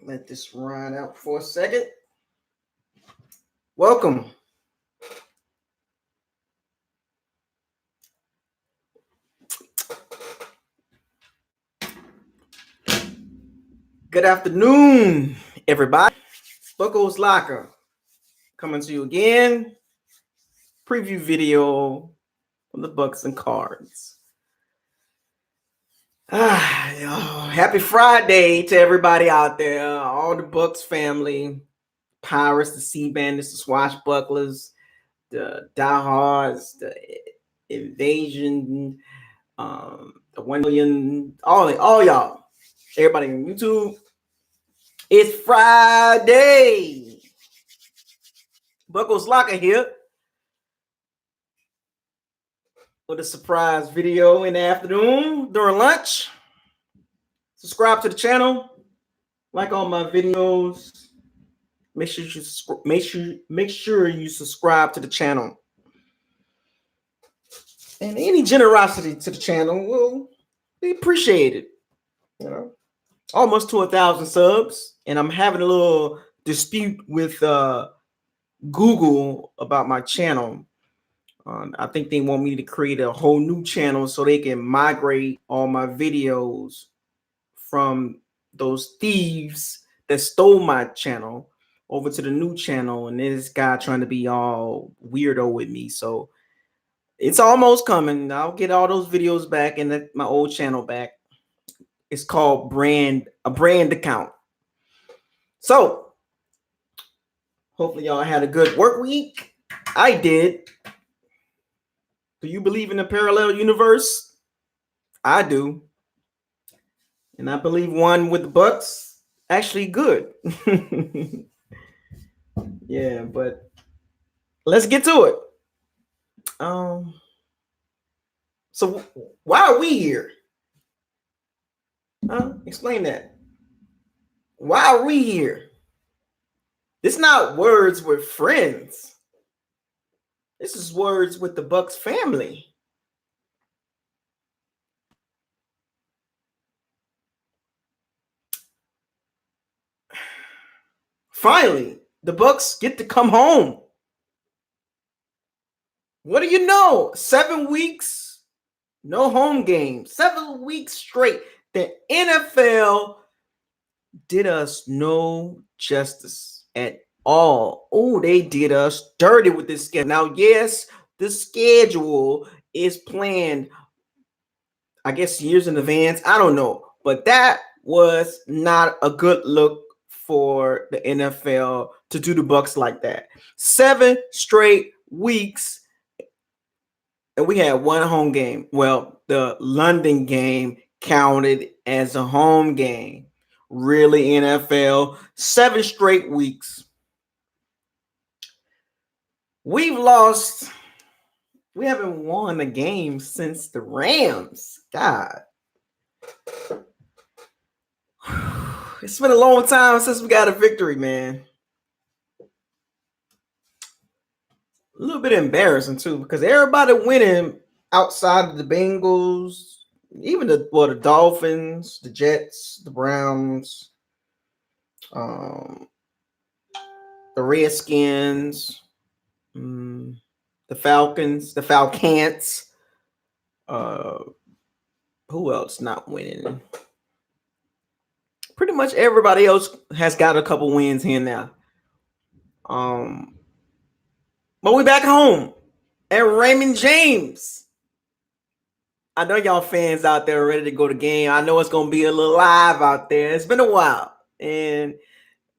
Let this run out for a second. Welcome. Good afternoon, everybody. BucosLocker coming to you again. Preview video from the Bucks and Cards. Happy Friday to everybody out there, all the Bucks family, Pirates, the Sea Bandits, the Swashbucklers, the Diehards, the Invasion, the 1 million, all y'all, everybody on YouTube. It's Friday. BucosLocker here with a surprise video in the afternoon during lunch. Subscribe to the channel, like all my videos. Make sure you subscribe to the channel. And any generosity to the channel will be appreciated. You know, almost to 1,000 subs, and I'm having a little dispute with Google about my channel. I think they want me to create a whole new channel so they can migrate all my videos from those thieves that stole my channel over to the new channel, and this guy trying to be all weirdo with me. So it's almost coming. I'll get all those videos back and my old channel back. It's called a brand account. So hopefully y'all had a good work week. I did. Do you believe in a parallel universe? I do. And I believe one with the Bucks actually good. Yeah, but let's get to it. So why are we here? Explain that. Why are we here? It's not words with friends. This is words with the Bucks family. Finally, the Bucks get to come home. What do you know? 7 weeks, no home games. 7 weeks straight. The NFL did us no justice at all. Oh, they did us dirty with this schedule. Now, yes, the schedule is planned, I guess, years in advance. I don't know. But that was not a good look for the NFL to do the Bucks like that. 7 straight weeks, and we had one home game. Well, the London game counted as a home game. Really, NFL, 7 straight weeks. We haven't won a game since the Rams. God. It's been a long time since we got a victory, man. A little bit embarrassing, too, because everybody winning outside of the Bengals, even the Dolphins, the Jets, the Browns, the Redskins, the Falcons, the Falcons. Who else not winning? Pretty much everybody else has got a couple wins here now. But we back home at Raymond James. I know y'all fans out there ready to go to the game. I know it's going to be a little live out there. It's been a while, and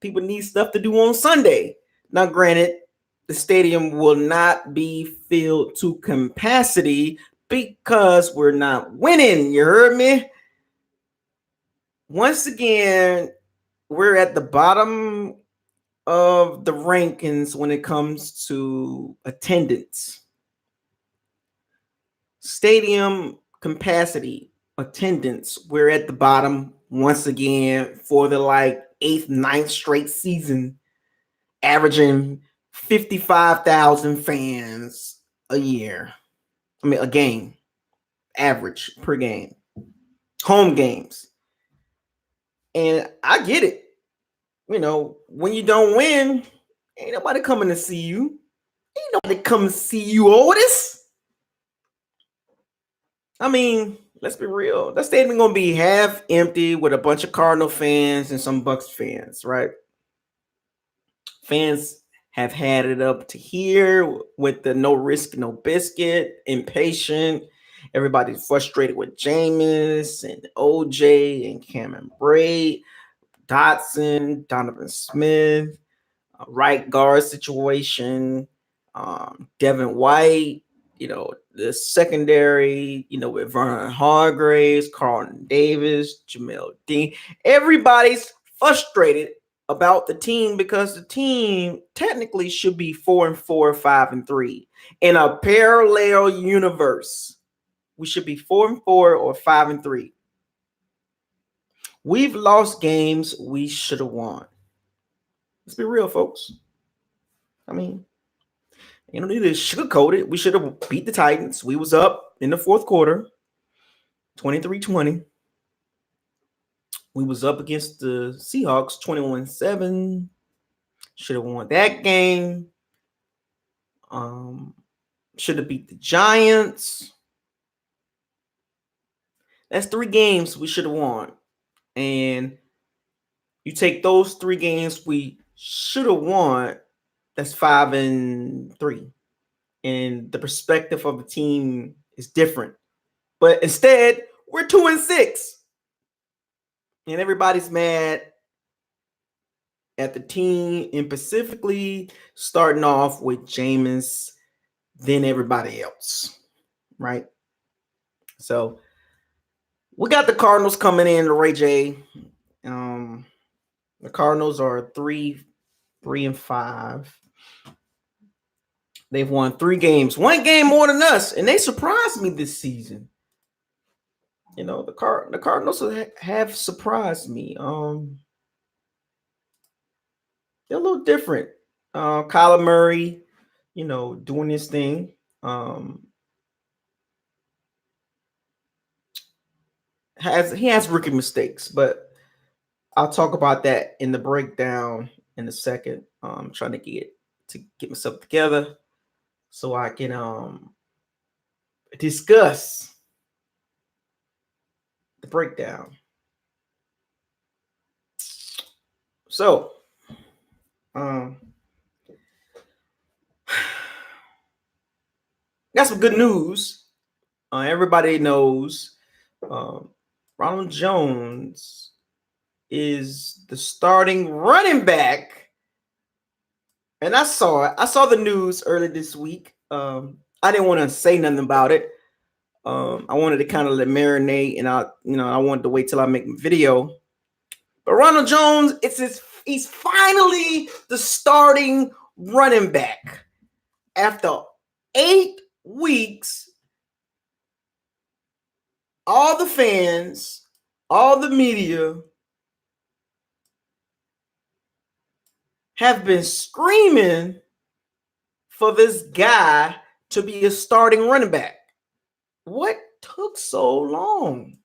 people need stuff to do on Sunday. Now, granted, the stadium will not be filled to capacity because we're not winning. You heard me? Once again, we're at the bottom of the rankings when it comes to attendance. Stadium capacity, attendance, we're at the bottom once again for the 8th, 9th straight season, averaging 55,000 fans a game, average per game. Home games. And I get it. When you don't win, ain't nobody coming to see you. Ain't nobody coming to see you, Otis. I mean, let's be real. That stadium gonna be half empty with a bunch of Cardinal fans and some Bucks fans, right? Fans have had it up to here with the no risk, no biscuit, impatient. Everybody's frustrated with Jameis and OJ and Cameron Braid, Dotson, Donovan Smith, right guard situation, Devin White, the secondary, with Vernon Hargraves, Carlton Davis, Jamel Dean. Everybody's frustrated about the team because the team technically should be 4-4, 5-3. In a parallel universe, we should be 4-4 or 5-3. We've lost games we should have won. Let's be real, folks. I mean, you don't need to sugarcoat it. We should have beat the Titans. We was up in the fourth quarter, 23-20. We was up against the Seahawks, 21-7. Should have won that game. Should have beat the Giants. That's 3 games we should have won. And you take those 3 games we should have won, that's 5-3. And the perspective of the team is different. But instead, we're 2-6. And everybody's mad at the team, and specifically starting off with Jameis, then everybody else, right? So we got the Cardinals coming in, Ray J. The Cardinals are 3-5. They've won 3 games, 1 game more than us, and they surprised me this season. The Cardinals have surprised me. They're a little different. Kyler Murray, doing his thing. He has rookie mistakes, but I'll talk about that in the breakdown in a second. I'm trying to get myself together so I can discuss the breakdown. So, got some good news. Everybody knows Ronald Jones is the starting running back. And I saw it. I saw the news early this week. I didn't want to say nothing about it. I wanted to kind of let marinate, and I wanted to wait till I make a video. But Ronald Jones, he's finally the starting running back after 8 weeks. All the fans, all the media have been screaming for this guy to be a starting running back. What took so long?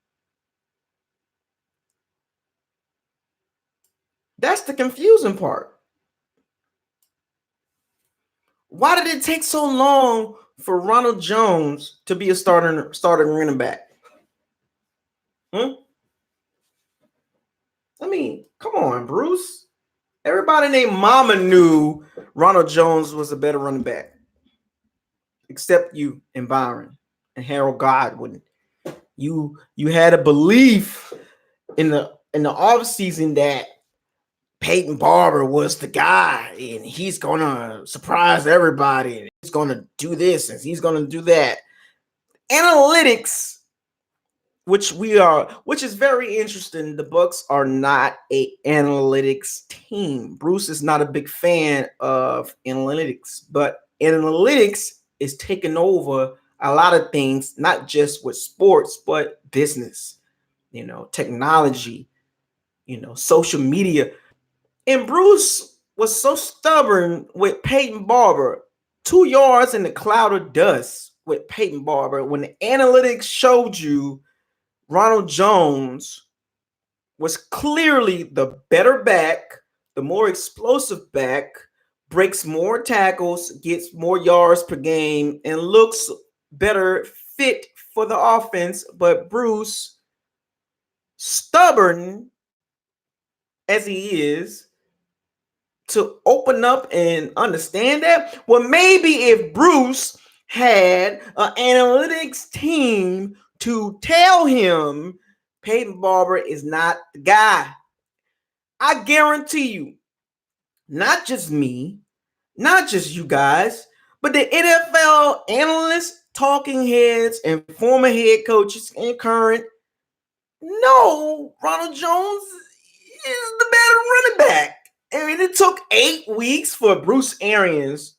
That's the confusing part. Why did it take so long for Ronald Jones to be a starting running back? I mean, come on, Bruce. Everybody named Mama knew Ronald Jones was a better running back, except you and Byron and Harold Godwin. You had a belief in the offseason that Peyton Barber was the guy, and he's gonna surprise everybody, and he's gonna do this and he's gonna do that. Analytics, which is very interesting. The Bucks are not an analytics team. Bruce is not a big fan of analytics, but analytics is taking over a lot of things, not just with sports, but business, technology, social media. And Bruce was so stubborn with Peyton Barber, 2 yards in the cloud of dust with Peyton Barber, when the analytics showed you Ronald Jones was clearly the better back, the more explosive back, breaks more tackles, gets more yards per game, and looks better fit for the offense. But Bruce, stubborn as he is, to open up and understand that? Well, maybe if Bruce had an analytics team to tell him Peyton Barber is not the guy. I guarantee you, not just me, not just you guys, but the NFL analysts, talking heads, and former head coaches and current know Ronald Jones is the better running back. I mean, it took 8 weeks for Bruce Arians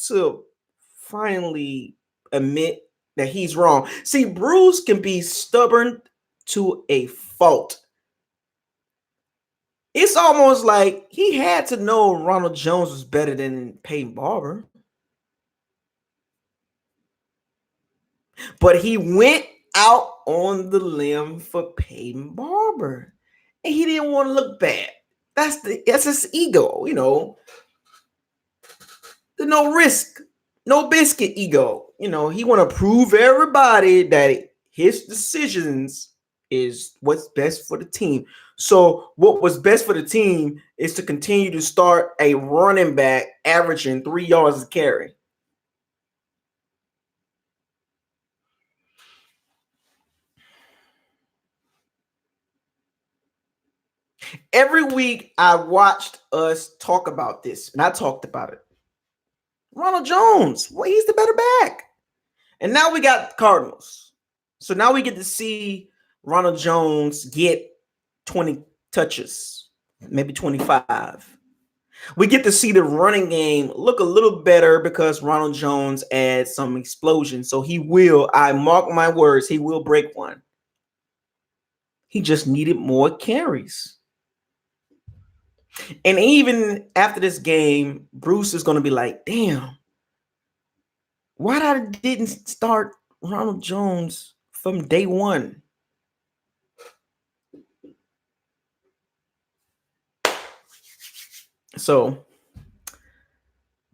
to finally admit that he's wrong. See, Bruce can be stubborn to a fault. It's almost like he had to know Ronald Jones was better than Peyton Barber. But he went out on the limb for Peyton Barber. And he didn't want to look bad. That's his ego, The no risk, no biscuit ego. He want to prove everybody that his decisions is what's best for the team. So what was best for the team is to continue to start a running back averaging 3 yards a carry. Every week I watched us talk about this, and I talked about it. Ronald Jones, well, he's the better back. And now we got the Cardinals. So now we get to see Ronald Jones get 20 touches, maybe 25. We get to see the running game look a little better because Ronald Jones adds some explosion. So he will, I mark my words, he will break one. He just needed more carries. And even after this game, Bruce is going to be like, damn, why didn't start Ronald Jones from day one? So,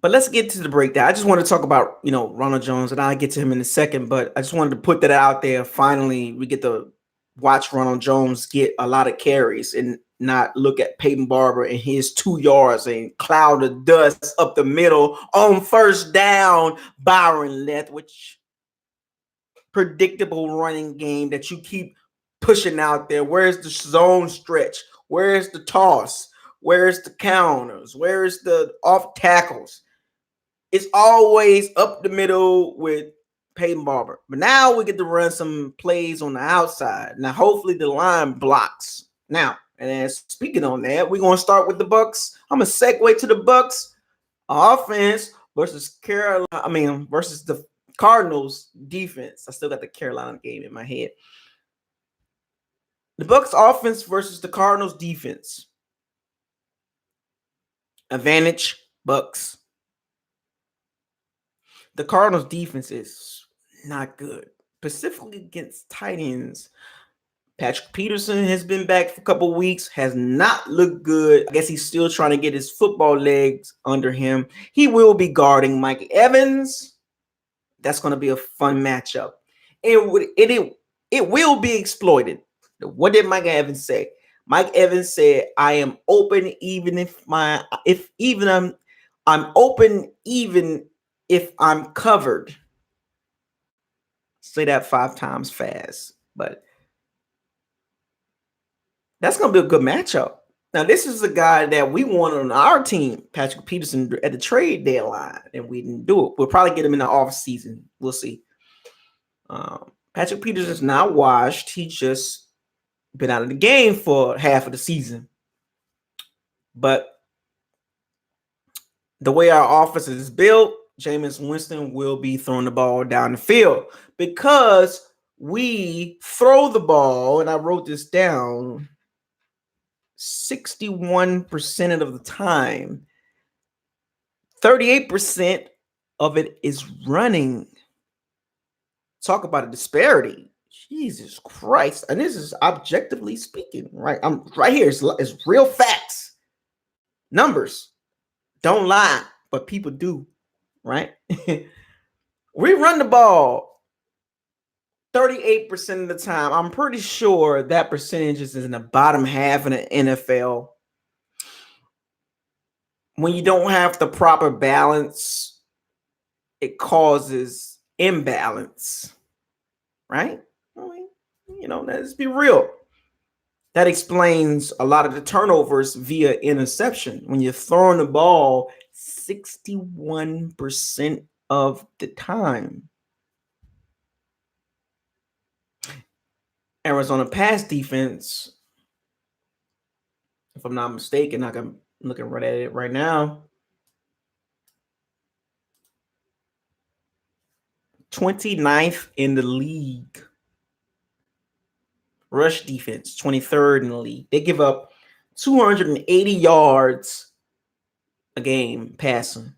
but let's get to the breakdown. I just want to talk about, Ronald Jones, and I'll get to him in a second, but I just wanted to put that out there. Finally, we get to watch Ronald Jones get a lot of carries and not look at Peyton Barber and his 2 yards and cloud of dust up the middle on first down. Byron Leftwich. Predictable running game that you keep pushing out there. Where's the zone stretch? Where's the toss? Where's the counters? Where's the off tackles? It's always up the middle with Peyton Barber. But now we get to run some plays on the outside. Now, hopefully the line blocks. Now, and speaking on that, we're going to start with the Bucs. I'm going to segue to the Bucs offense versus versus the Cardinals defense. I still got the Carolina game in my head. The Bucs offense versus the Cardinals defense. Advantage Bucs. The Cardinals defense is not good, specifically against tight ends. Patrick Peterson has been back for a couple of weeks, has not looked good. I guess he's still trying to get his football legs under him. He will be guarding Mike Evans. That's going to be a fun matchup. It will be exploited. What did Mike Evans say? Mike Evans said, "I am open I'm open even if I'm covered." Say that 5 times fast, but that's going to be a good matchup. Now, this is a guy that we wanted on our team, Patrick Peterson, at the trade deadline, and we didn't do it. We'll probably get him in the off season. We'll see. Patrick Peterson is not washed. He just been out of the game for half of the season. But the way our offense is built, Jameis Winston will be throwing the ball down the field because we throw the ball, and I wrote this down, 61% of the time. 38% of it is running. Talk about a disparity. Jesus Christ. And this is objectively speaking, right? I'm right here. It's real facts. Numbers don't lie, but people do, right? We run the ball 38% of the time. I'm pretty sure that percentage is in the bottom half in the NFL. When you don't have the proper balance, it causes imbalance, right? I mean, let's be real. That explains a lot of the turnovers via interception. When you're throwing the ball 61% of the time. Arizona pass defense, if I'm not mistaken, I'm looking right at it right now. 29th in the league. Rush defense, 23rd in the league. They give up 280 yards a game passing.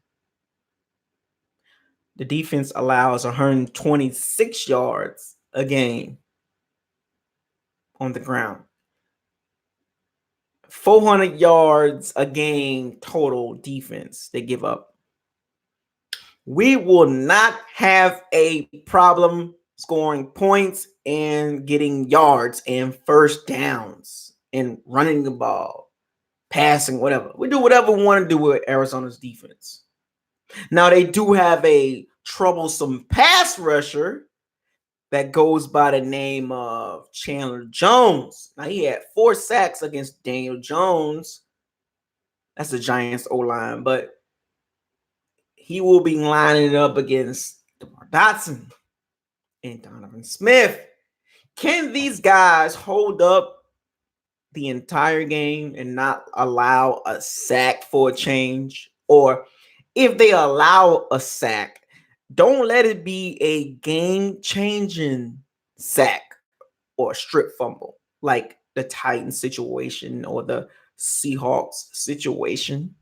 The defense allows 126 yards a game on the ground. 400 yards a game total defense they give up. We will not have a problem scoring points and getting yards and first downs and running the ball, passing, whatever. We do whatever we want to do with Arizona's defense. Now, they do have a troublesome pass rusher that goes by the name of Chandler Jones. Now, he had 4 sacks against Daniel Jones. That's the Giants O-line, but he will be lining it up against DeMar Dotson and Donovan Smith. Can these guys hold up the entire game and not allow a sack for a change? Or if they allow a sack, don't let it be a game-changing sack or strip fumble like the Titans situation or the Seahawks situation.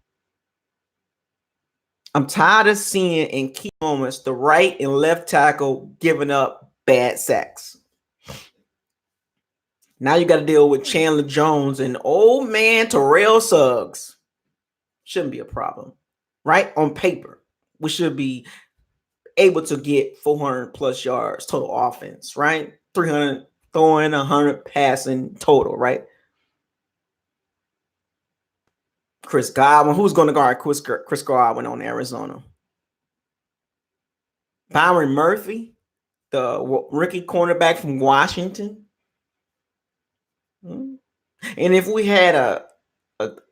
I'm tired of seeing in key moments the right and left tackle giving up bad sacks. Now you got to deal with Chandler Jones and old man Terrell Suggs. Shouldn't be a problem, right? On paper, we should be able to get 400 plus yards total offense, right? 300 throwing, 100 passing total, right? Chris Godwin. Who's going to guard Chris Godwin on Arizona? Byron Murphy, the rookie cornerback from Washington. And if we had a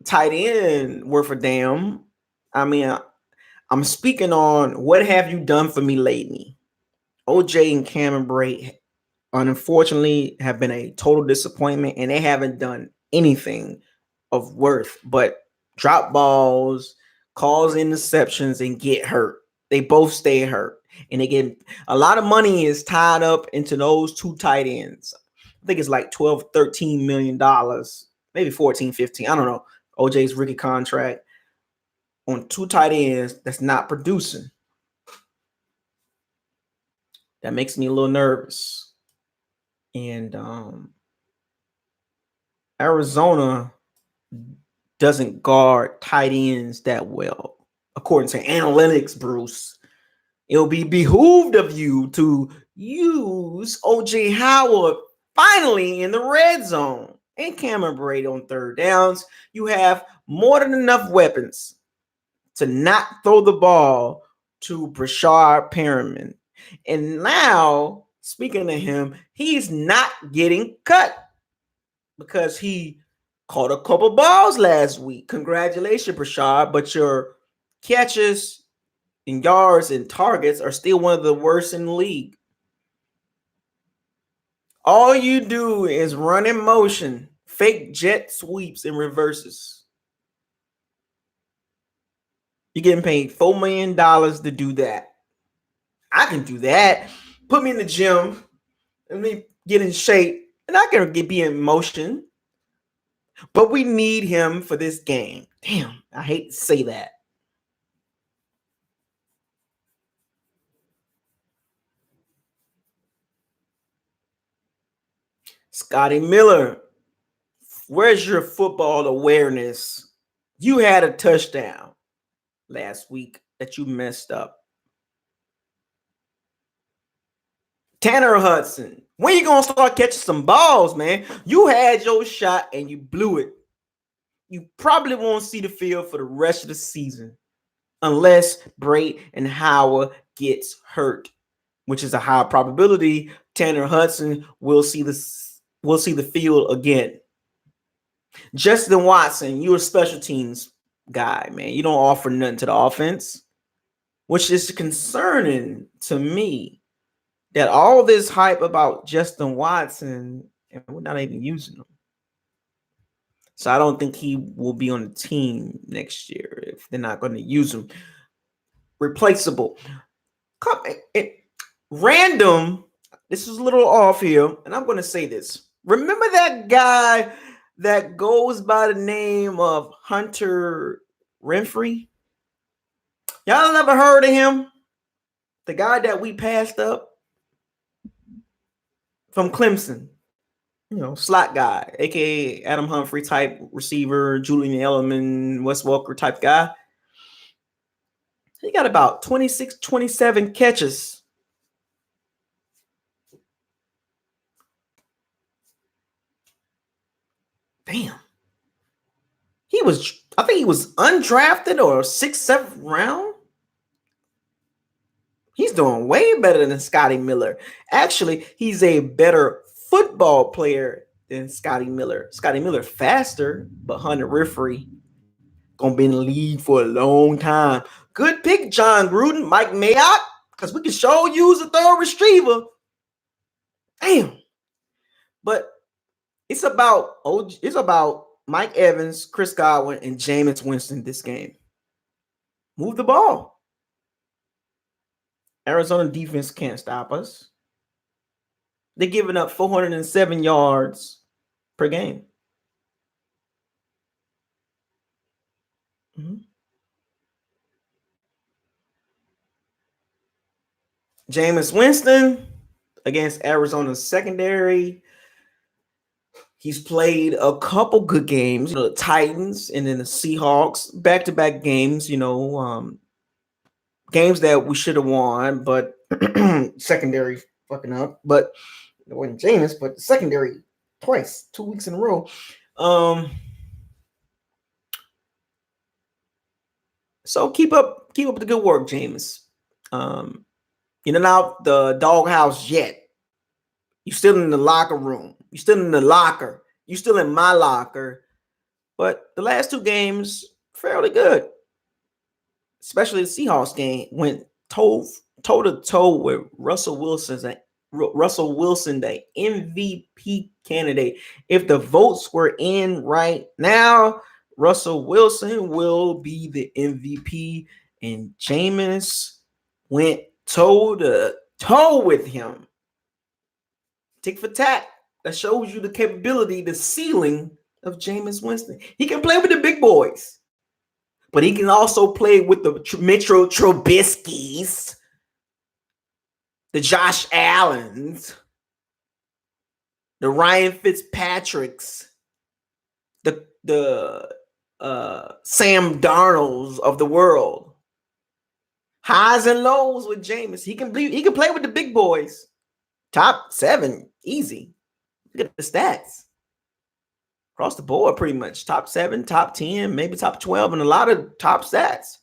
tight end worth a damn, I mean, I'm speaking on what have you done for me lately? OJ and Cameron Brate, unfortunately, have been a total disappointment, and they haven't done anything of worth but drop balls, cause interceptions, and get hurt. They both stay hurt, and they get a lot of money is tied up into those 2 tight ends. I think it's like $12-13 million, maybe 14-15. I don't know. OJ's rookie contract on 2 tight ends that's not producing. That makes me a little nervous. And Arizona doesn't guard tight ends that well. According to analytics, Bruce, it'll be behooved of you to use OJ Howard finally in the red zone and Cameron Brate on third downs. You have more than enough weapons to not throw the ball to Brashard Perriman. And now, speaking of him, he's not getting cut because he caught a couple balls last week. Congratulations, Brashard, but your catches and yards and targets are still one of the worst in the league. All you do is run in motion, fake jet sweeps and reverses. You're getting paid $4 million to do that. I can do that. Put me in the gym, let me get in shape, and I can be in motion. But we need him for this game. Damn, I hate to say that. Scotty Miller, where's your football awareness? You had a touchdown last week that you messed up. Tanner Hudson, when you gonna start catching some balls, man? You had your shot and you blew it. You probably won't see the field for the rest of the season unless Bray and Howard gets hurt, which is a high probability. Tanner Hudson will see the field again. Justin Watson, you're a special teams guy, man. You don't offer nothing to the offense, which is concerning to me that all this hype about Justin Watson and we're not even using him. So I don't think he will be on the team next year if they're not going to use him. Replaceable. Random. This is a little off here, and I'm going to say this. Remember that guy that goes by the name of Hunter Renfrey? Y'all never heard of him? The guy that we passed up from Clemson. You know, slot guy, aka Adam Humphrey type receiver, Julian Edelman, Wes Welker type guy. He got about 26, 27 catches. Damn. I think he was undrafted or 6th, 7th round. He's doing way better than Scotty Miller. Actually, he's a better football player than Scotty Miller. Scotty Miller faster, but Hunter Renfrey gonna be in the league for a long time. Good pick, John Gruden, Mike Mayock, because we can show use a third receiver. Damn. But it's about Mike Evans, Chris Godwin, and Jameis Winston this game. Move the ball. Arizona defense can't stop us. They're giving up 407 yards per game. Mm-hmm. Jameis Winston against Arizona's secondary. He's played a couple good games, the Titans and then the Seahawks, back-to-back games, games that we should have won, but secondary fucking up. But it wasn't Jameis, but the secondary twice, 2 weeks in a row. So keep up the good work, Jameis. You're not out the doghouse yet. You're still in the locker room. You're still in the locker. You're still in my locker. But the last 2 games, fairly good. Especially the Seahawks game went toe to toe with Russell Wilson, the MVP candidate. If the votes were in right now, Russell Wilson will be the MVP, and Jameis went toe to toe with him. Tick for tack. That shows you the capability, the ceiling of Jameis Winston. He can play with the big boys, but he can also play with the Mitchell Trubiskys, the Josh Allens, the Ryan Fitzpatricks, the Sam Darnolds of the world. Highs and lows with Jameis. He can play with the big boys. Top 7, easy. Look at the stats. Across the board, pretty much. Top 7, top 10, maybe top 12, and a lot of top stats.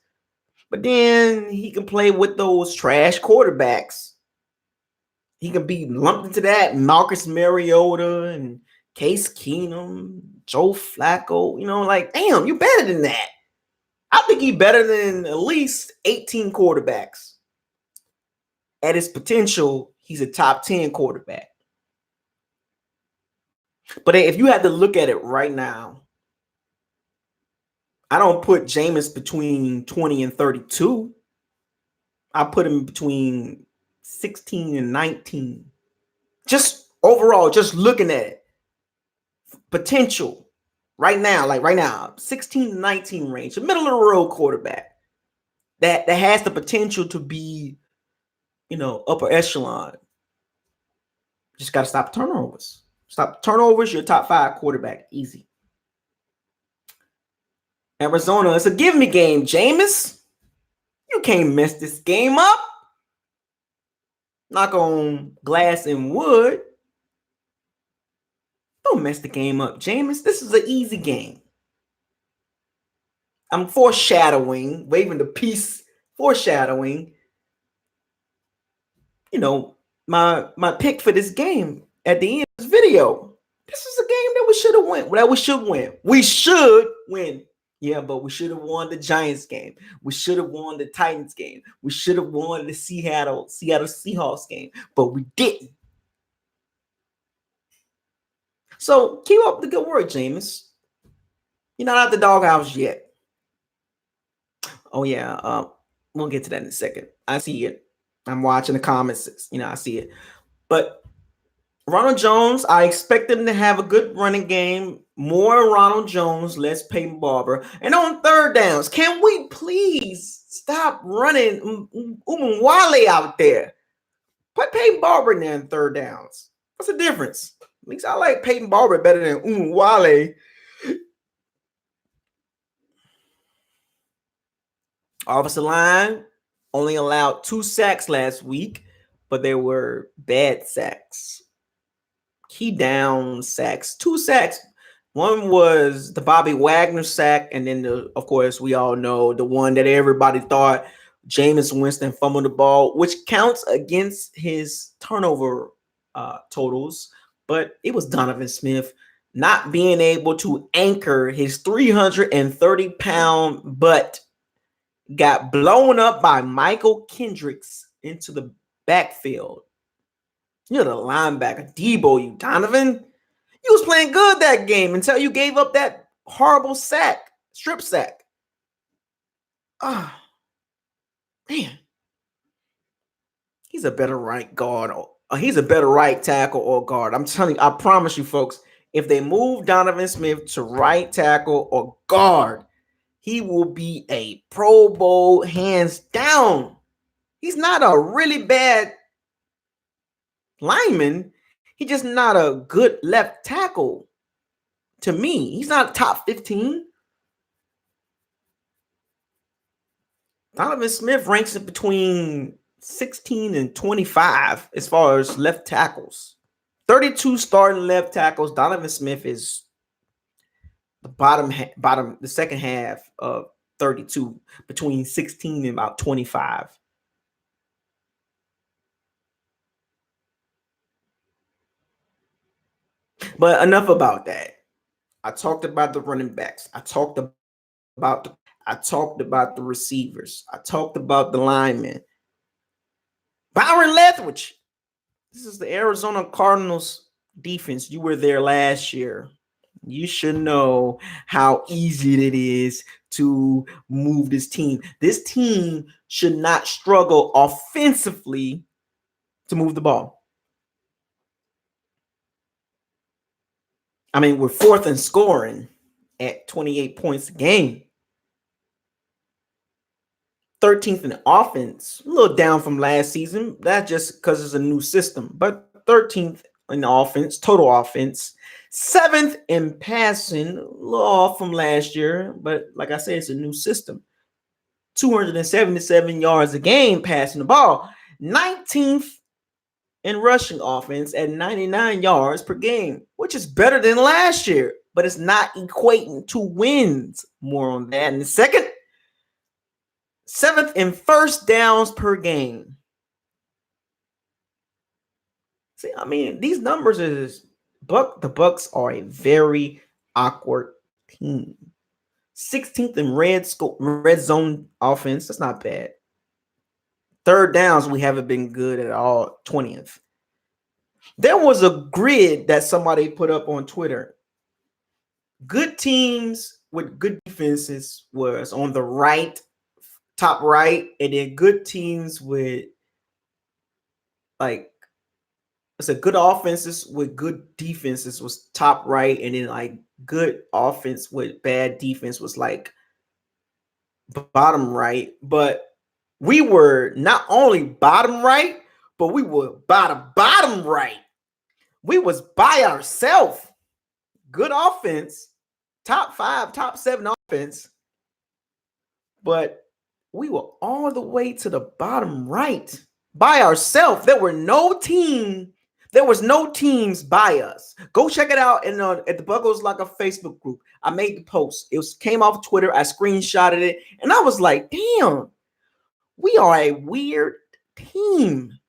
But then he can play with those trash quarterbacks. He can be lumped into that. Marcus Mariota and Case Keenum, Joe Flacco. Damn, you're better than that. I think he's better than at least 18 quarterbacks. At his potential, he's a top 10 quarterback. But if you had to look at it right now, I don't put Jameis between 20 and 32. I put him between 16 and 19. Just overall, just looking at it. Potential right now, 16 to 19 range, a middle of the road quarterback that has the potential to be, upper echelon. Just got to stop turnovers. Stop turnovers. You're top 5 quarterback. Easy. Arizona, it's a give me game, Jameis. You can't mess this game up. Knock on glass and wood. Don't mess the game up, Jameis. This is an easy game. I'm foreshadowing, waving the peace, foreshadowing, my pick for this game at the end of this video. This is a game that we should have won. That we should win. We should win. Yeah, but we should have won the Giants game. We should have won the Titans game. We should have won the Seattle Seahawks game, but we didn't. So keep up the good work, Jameis. You're not out the doghouse yet. Oh yeah, we'll get to that in a second. I see it. I'm watching the comments. I see it. But Ronald Jones, I expect them to have a good running game. More Ronald Jones, less Peyton Barber. And on third downs, can we please stop running Wale out there? Put Peyton Barber in there in third downs. What's the difference? At least I like Peyton Barber better than Wale. Offensive line only allowed 2 sacks last week, but they were bad sacks. Key down sacks, 2 sacks. One was the Bobby Wagner sack, and then of course we all know the one that everybody thought Jameis Winston fumbled the ball, which counts against his turnover totals, but it was Donovan Smith not being able to anchor his 330-pound butt. Got blown up by Michael Kendricks into the backfield. You're the linebacker, Debo, you Donovan. You was playing good that game until you gave up that horrible strip sack. Oh, man. He's a better right guard. He's a better right tackle or guard. I'm telling you, I promise you, folks, if they move Donovan Smith to right tackle or guard, he will be a Pro Bowl hands down. He's not a really bad lineman. He's just not a good left tackle to me. He's not top 15. Donovan Smith ranks in between 16 and 25 as far as left tackles. 32 starting left tackles. Donovan Smith is the bottom, the second half of 32, between 16 and about 25. But enough about that. I talked about the running backs. I talked about the receivers. I talked about the linemen. Byron Leftwich. This is the Arizona Cardinals defense. You were there last year. You should know how easy it is to move this team. This team should not struggle offensively to move the ball. I mean, we're 4th in scoring at 28 points a game. 13th in offense, a little down from last season. That's just because it's a new system. But 13th in offense, total offense. 7th in passing, a little off from last year. But like I said, it's a new system. 277 yards a game passing the ball. 19th in rushing offense at 99 yards per game, which is better than last year. But it's not equating to wins. More on that in a second. 7th in first downs per game. See, I mean, these numbers the Bucs are a very awkward team. 16th in red zone offense. That's not bad. Third downs, we haven't been good at all. 20th. There was a grid that somebody put up on Twitter. Good teams with good defenses was on the right, top right, and then good teams with good offenses with good defenses was top right, and then like good offense with bad defense was like bottom right. But we were not only bottom right, but we were bottom right. We was by ourselves. Good offense, top 5, top 7 offense, but we were all the way to the bottom right by ourselves. There was no teams by us. Go check it out at the BucosLocker Facebook group. I made the post. It came off Twitter. I screenshotted it, and I was like, damn, we are a weird team.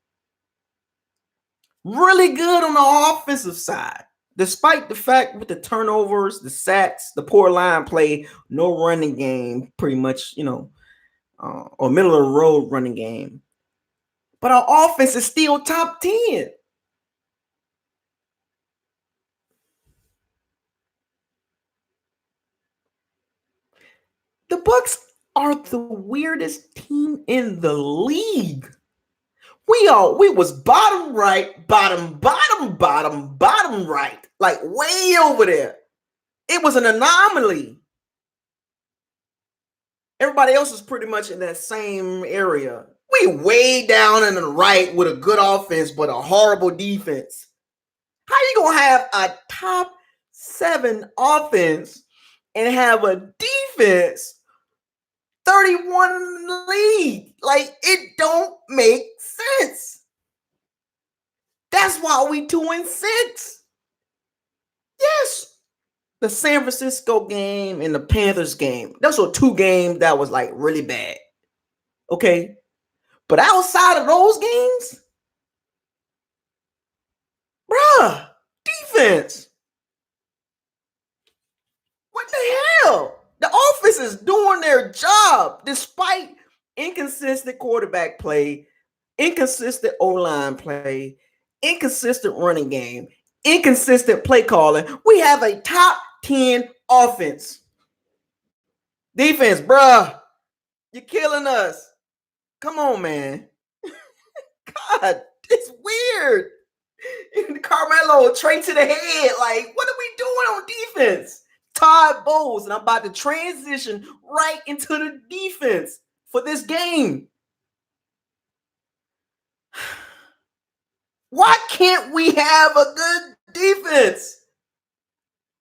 Really good on the offensive side. Despite the fact with the turnovers, the sacks, the poor line play, no running game, pretty much, or middle of the road running game. But our offense is still top 10. The Bucs are the weirdest team in the league. We was bottom right, bottom right, like way over there. It was an anomaly. Everybody else is pretty much in that same area. We way down in the right with a good offense, but a horrible defense. How you gonna have a top 7 offense and have a defense 31 in the league? Like, it don't make sense. That's why we 2-6. Yes. The San Francisco game and the Panthers game. Those were 2 games that was like really bad. Okay. But outside of those games, bruh, defense. What the hell? The offense is doing their job despite inconsistent quarterback play, inconsistent O-line play, inconsistent running game, inconsistent play calling. We have a top 10 offense. Defense, bruh, you're killing us. Come on, man. God, it's weird. Carmelo, straight to the head. Like, what are we doing on defense? Todd Bowles, and I'm about to transition right into the defense for this game. Why can't we have a good defense?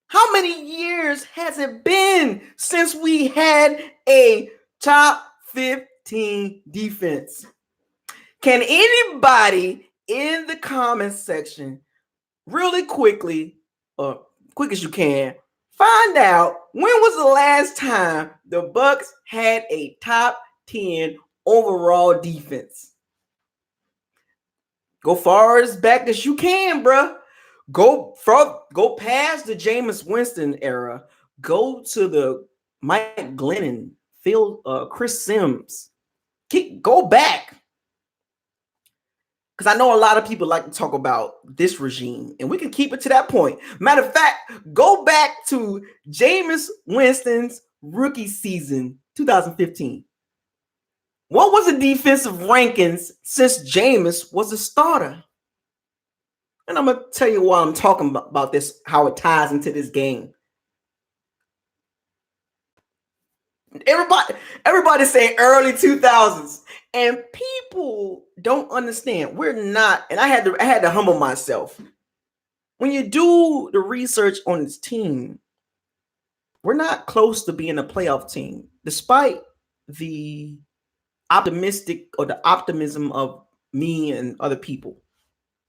How many years has it been since we had a top 15 defense? Can anybody in the comments section really quickly, or quick as you can, find out when was the last time the Bucs had a top 10 overall defense? Go far as back as you can, bruh. Go past the Jameis Winston era. Go to the Mike Glennon, Chris Sims. Go back. Because I know a lot of people like to talk about this regime, and we can keep it to that point. Matter of fact, go back to Jameis Winston's rookie season, 2015. What was the defensive rankings since Jameis was a starter? And I'm going to tell you why I'm talking about this, how it ties into this game. Everybody's saying early 2000s, and people don't understand. We're not, and I had to humble myself. When you do the research on this team, we're not close to being a playoff team, despite the optimism of me and other people.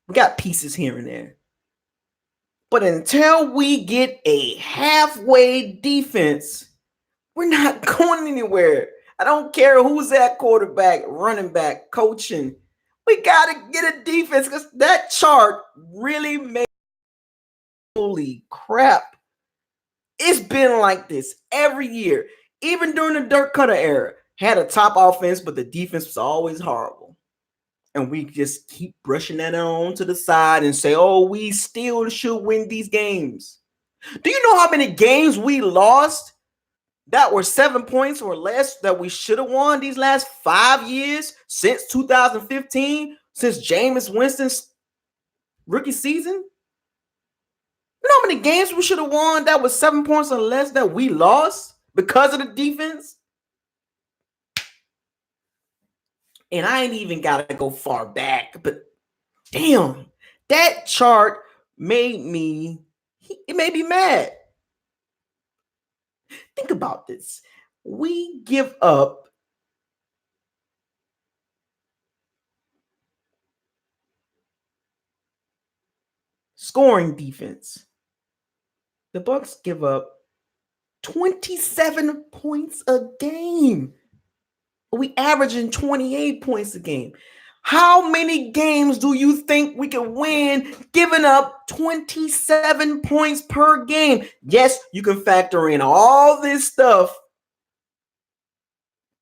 We got pieces here and there. But until we get a halfway defense, we're not going anywhere. I don't care who's at quarterback, running back, coaching. We got to get a defense because that chart really made. Holy crap. It's been like this every year. Even during the Dirk Cutter era, had a top offense, but the defense was always horrible. And we just keep brushing that on to the side and say, oh, we still should win these games. Do you know how many games we lost that were 7 points or less that we should have won these last 5 years since 2015, since Jameis Winston's rookie season? You know how many games we should have won that was 7 points or less that we lost because of the defense? And I ain't even got to go far back, but damn, that chart made me it made me mad. Think about this. We give up scoring defense. The Bucks give up 27 points a game. We averaging 28 points a game. How many games do you think we can win giving up 27 points per game? Yes, you can factor in all this stuff.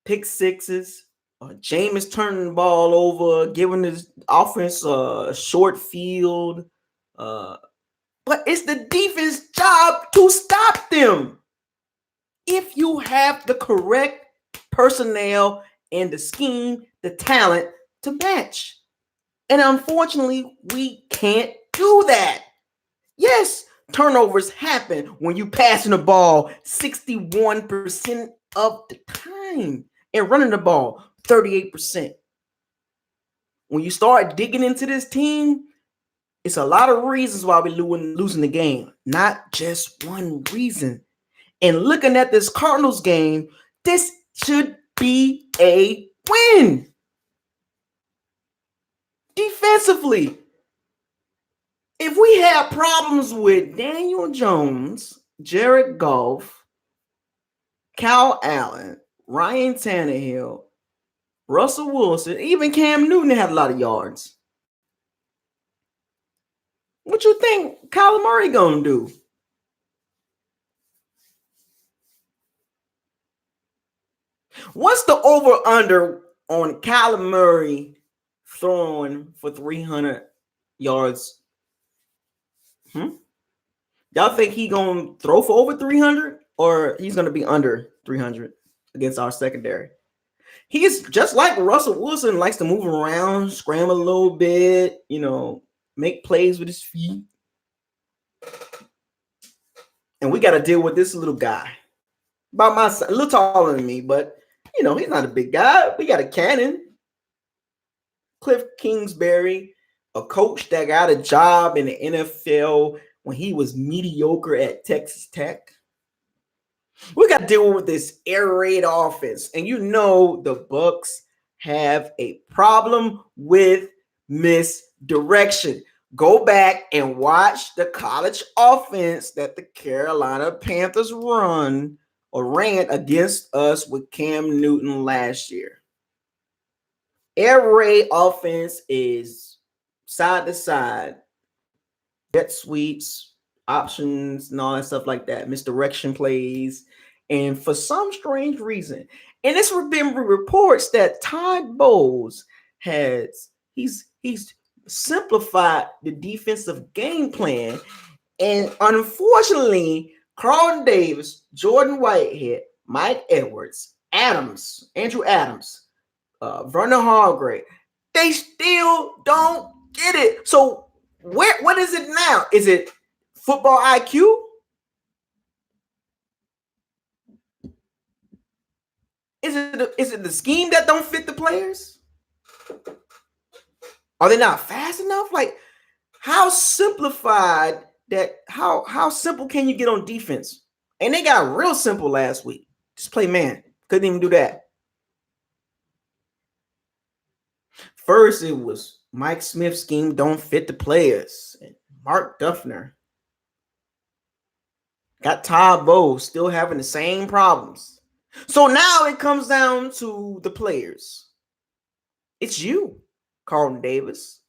Pick sixes, Jameis turning the ball over, giving his offense a short field. But it's the defense job to stop them. If you have the correct personnel and the scheme, the talent to match. And unfortunately, we can't do that. Yes, turnovers happen when you passing the ball 61% of the time and running the ball 38%. When you start digging into this team, it's a lot of reasons why we're losing the game, not just one reason. And looking at this Cardinals game, this should be a win. Defensively, if we have problems with Daniel Jones, Jared Goff, Kyle Allen, Ryan Tannehill, Russell Wilson, even Cam Newton had a lot of yards. What you think Kyler Murray gonna do? What's the over-under on Kyler Murray throwing for 300 yards? Y'all think he gonna throw for over 300 or he's gonna be under 300 against our secondary? He's just like Russell Wilson, likes to move around, scramble a little bit, make plays with his feet. And we got to deal with this little guy. About my size, a little taller than me, but he's not a big guy. We got a cannon. Cliff Kingsbury, a coach that got a job in the NFL when he was mediocre at Texas Tech. We got to deal with this air raid offense. And the Bucks have a problem with misdirection. Go back and watch the college offense that the Carolina Panthers ran against us with Cam Newton last year. Air raid offense is side to side, jet sweeps, options, and all that stuff like that, misdirection plays. And for some strange reason, and it's been reports that Todd Bowles he's simplified the defensive game plan. And unfortunately, Carlton Davis, Jordan Whitehead, Mike Edwards, Andrew Adams, Vernon Hargrave, they still don't get it. So what is it now? Is it football IQ? Is it the scheme that don't fit the players? Are they not fast enough? Like, how simplified how simple can you get on defense? And they got real simple last week. Just play man. Couldn't even do that. First, it was Mike Smith's scheme don't fit the players. And Mark Duffner. Got Todd Bowles still having the same problems. So now it comes down to the players. It's you, Carlton Davis.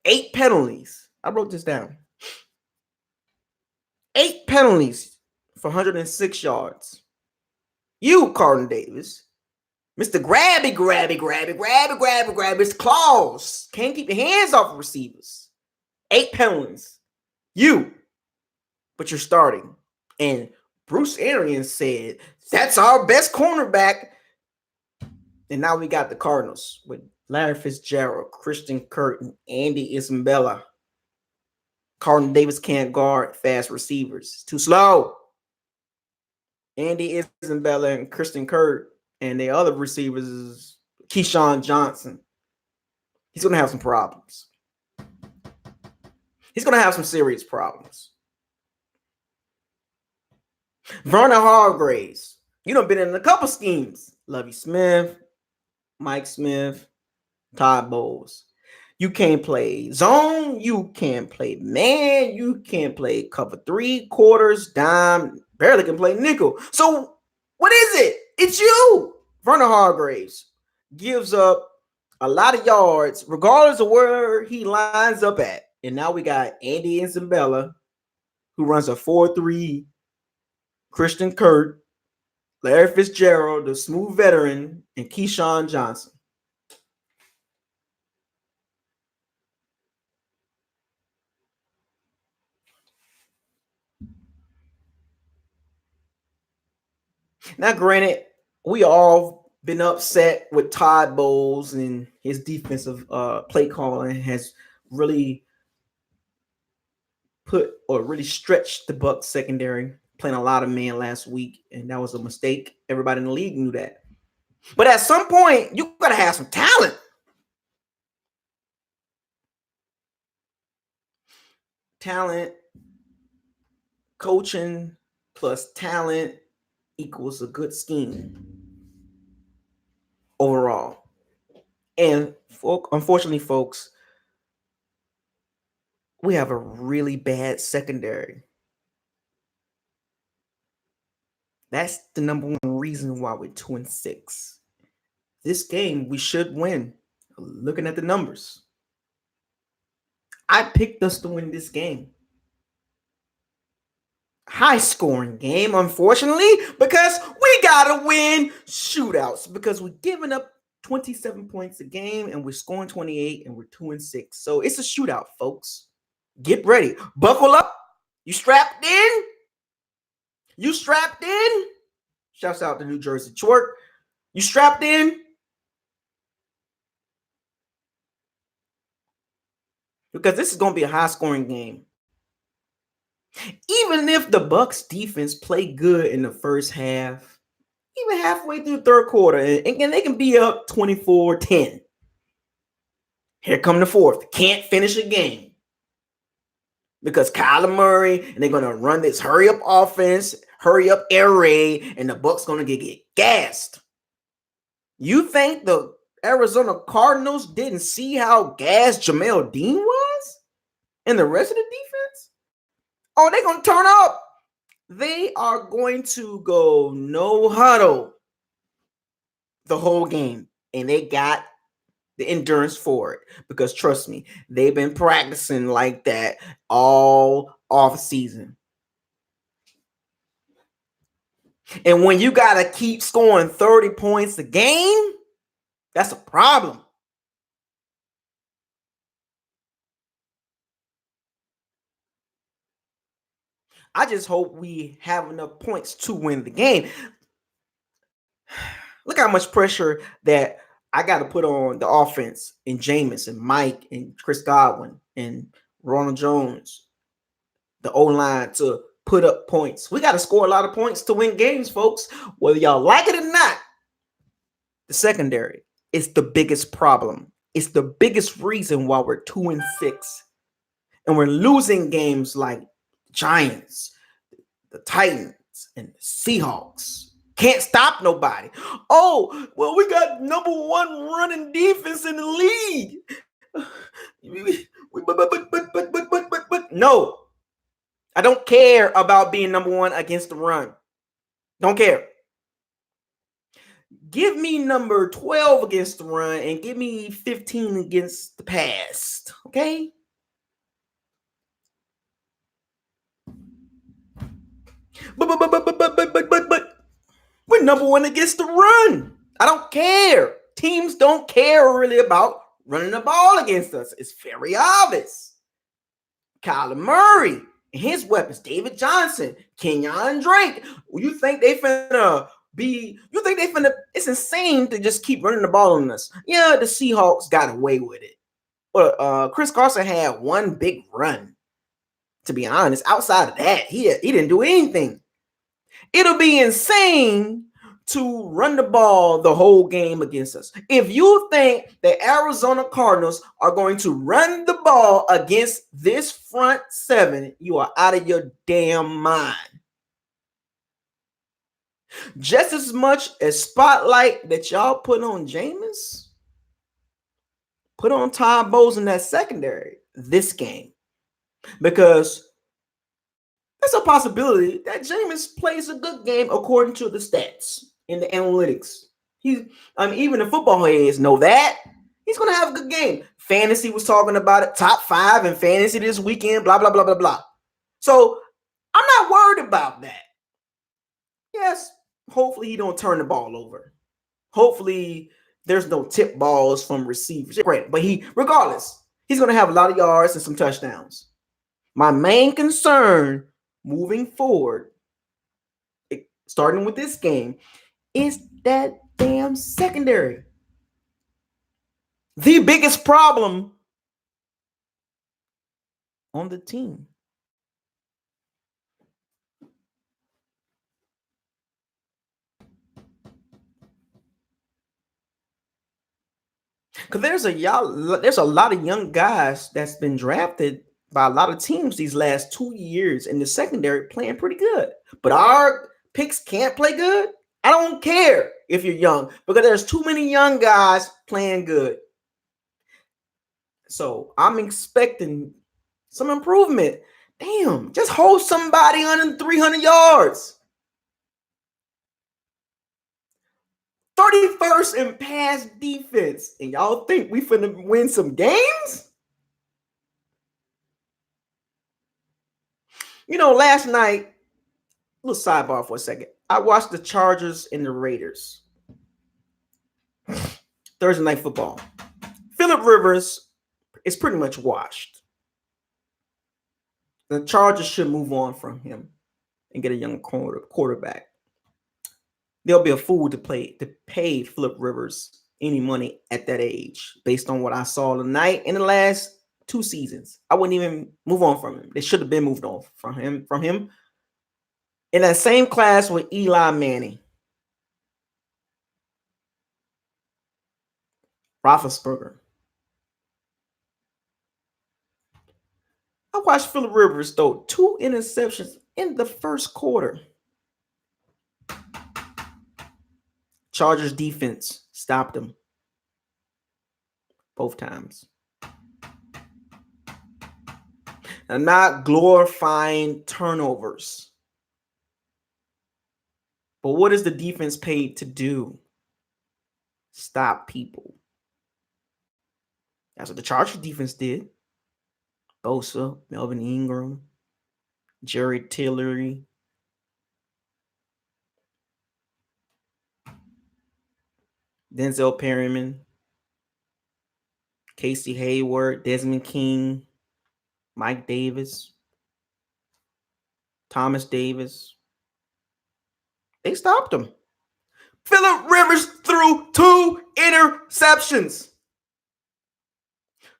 8 penalties. I wrote this down. 8 penalties for 106 yards. You, Carlton Davis, Mr. Grabby, his claws. Can't keep your hands off of receivers. 8 penalties. You, but you're starting. And Bruce Arians said, that's our best cornerback. And now we got the Cardinals with Larry Fitzgerald, Christian Kirk, and Andy Isabella. Carlton Davis can't guard fast receivers. It's too slow. Andy Isabella and Christian Kirk, and the other receivers is Keyshawn Johnson. he's going to have some problems. He's going to have some serious problems. Vernon Hargreaves, you done been in a couple schemes. Lovie Smith, Mike Smith, Todd Bowles. You can't play zone. You can't play man. You can't play cover 3 quarters, dime. Barely can play nickel. So what is it? It's you. Vernon Hargreaves gives up a lot of yards, regardless of where he lines up at. And now we got Andy Isabella, who runs a 4-3. Christian Kirk, Larry Fitzgerald, the smooth veteran, and Keyshawn Johnson. Now, granted, we all been upset with Todd Bowles and his defensive play calling has really really stretched the Bucs secondary, playing a lot of man last week, and that was a mistake. Everybody in the league knew that. But at some point, you gotta have some talent. Talent, coaching plus talent equals a good scheme overall. And unfortunately, folks, we have a really bad secondary. That's the number one reason why we're 2-6. This game we should win. Looking at the numbers, I picked us to win this game. High scoring game, unfortunately, because we gotta win shootouts because we're giving up 27 points a game and we're scoring 28 and we're 2-6. So it's a shootout, folks. Get ready. Buckle up. You strapped in? You strapped in? Shouts out to New Jersey Twerk. You strapped in? Because this is going to be a high-scoring game. Even if the Bucs defense play good in the first half, even halfway through the third quarter, and they can be up 24-10. Here come the fourth. Can't finish a game. Because Kyler Murray, and they're going to run this hurry-up offense, hurry-up air raid, and the Bucs going to get gassed. You think the Arizona Cardinals didn't see how gassed Jamel Dean was? And the rest of the defense? Oh, they're going to turn up. They are going to go no huddle the whole game. And they got the endurance for it. Because trust me, they've been practicing like that all off season. And when you got to keep scoring 30 points a game, that's a problem. I just hope we have enough points to win the game. Look how much pressure that I got to put on the offense and Jameis and Mike and Chris Godwin and Ronald Jones, the O-line, to put up points. We got to score a lot of points to win games, folks. Whether y'all like it or not, the secondary is the biggest problem. It's the biggest reason why we're 2-6. And we're losing games like Giants, the Titans, and the Seahawks. Can't stop nobody. Oh, well, we got number 1 running defense in the league. But no. I don't care about being number 1 against the run. Don't care. Give me number 12 against the run and give me 15 against the pass. Okay? But we're number 1 against the run. I don't care. Teams don't care really about running the ball against us. It's very obvious. Kyler Murray and his weapons, David Johnson, Kenyon Drake. You think they finna it's insane to just keep running the ball on us. Yeah, the Seahawks got away with it. But Chris Carson had one big run. To be honest, outside of that, he didn't do anything. It'll be insane to run the ball the whole game against us. If you think the Arizona Cardinals are going to run the ball against this front seven, you are out of your damn mind. Just as much as spotlight that y'all put on Jameis, put on Todd Bowles in that secondary this game. Because there's a possibility that Jameis plays a good game according to the stats in the analytics. Even the football heads know that. He's going to have a good game. Fantasy was talking about it. Top 5 in fantasy this weekend, blah, blah, blah, blah, blah. So I'm not worried about that. Yes, hopefully he don't turn the ball over. Hopefully there's no tip balls from receivers. Great. But regardless, he's going to have a lot of yards and some touchdowns. My main concern moving forward, starting with this game, is that damn secondary. The biggest problem on the team. Because there's a lot of young guys that's been drafted by a lot of teams these last 2 years in the secondary playing pretty good. But our picks can't play good. I don't care if you're young because there's too many young guys playing good. So I'm expecting some improvement. Damn, just hold somebody under 300 yards. 31st in pass defense. And y'all think we finna win some games? Last night, a little sidebar for a second. I watched the Chargers and the Raiders. Thursday night football. Phillip Rivers is pretty much washed. The Chargers should move on from him and get a young quarterback. They'll be a fool to pay Phillip Rivers any money at that age, based on what I saw tonight in the last 2 seasons. I wouldn't even move on from him. They should have been moved on from him. In that same class with Eli Manning. Roethlisberger. I watched Phillip Rivers throw 2 interceptions in the first quarter. Chargers defense stopped him both times. I'm not glorifying turnovers. But what is the defense paid to do? Stop people. That's what the Chargers defense did. Bosa, Melvin Ingram, Jerry Tillery. Denzel Perryman, Casey Hayward, Desmond King, Mike Davis, Thomas Davis. They stopped him. Phillip Rivers threw 2 interceptions.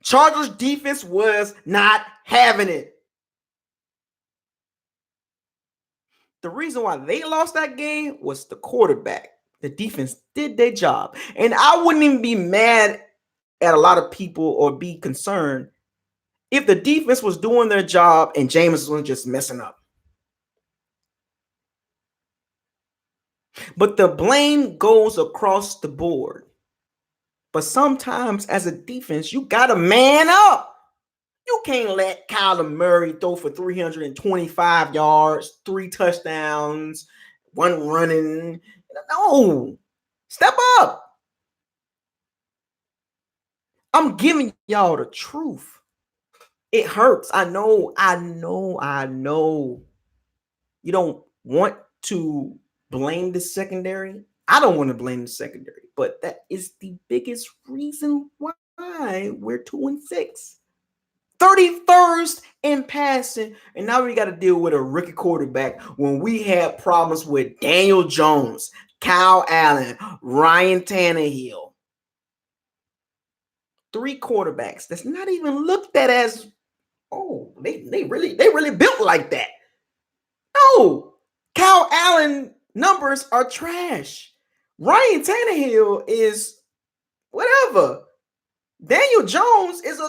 Chargers defense was not having it. The reason why they lost that game was the quarterback. The defense did their job. And I wouldn't even be mad at a lot of people or be concerned if the defense was doing their job and Jameis was just messing up. But the blame goes across the board. But sometimes as a defense, you got to man up. You can't let Kyler Murray throw for 325 yards, 3 touchdowns, 1 running. No. Step up. I'm giving y'all the truth. It hurts. I know. You don't want to blame the secondary. I don't want to blame the secondary, but that is the biggest reason why we're 2-6. 31st in passing, and now we got to deal with a rookie quarterback when we had problems with Daniel Jones, Kyle Allen, Ryan Tannehill. 3 quarterbacks that's not even looked at as, they really built like that. No, Kyle Allen numbers are trash. Ryan Tannehill is whatever. Daniel Jones is